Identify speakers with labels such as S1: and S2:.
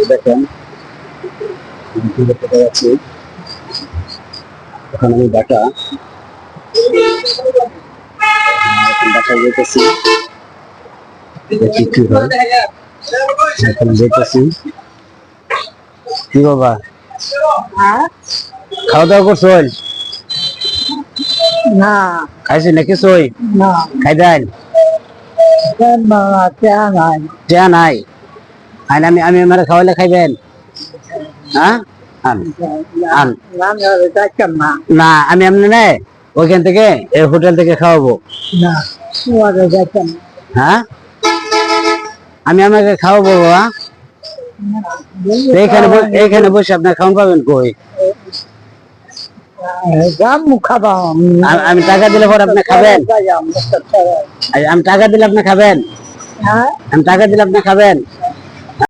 S1: দেখেন দেখতে পাচ্ছি এখন আমি বাটা বাসায় যেতেছি দেখি কি হয় এখন যেতেছি কি বাবা খাওয়া দাওয়া করছো
S2: না
S1: খাইছি নাকি সই
S2: না
S1: খাই দেন চা নাই আইন আমি আমি আমার খাওয়াইলে খাইবেন হ্যাঁ আন আন না আমি এমনি নেই ওইখান থেকে এই হোটেল থেকে খাওয়াবো হ্যাঁ আমি আমাকে খাওয়াবো বাবা এইখানে এইখানে বসে আপনার খাওয়ান পাবেন কই আমি টাকা দিলে পরে আপনি খাবেন আমি টাকা দিলে আপনি খাবেন আমি টাকা দিলে আপনি খাবেন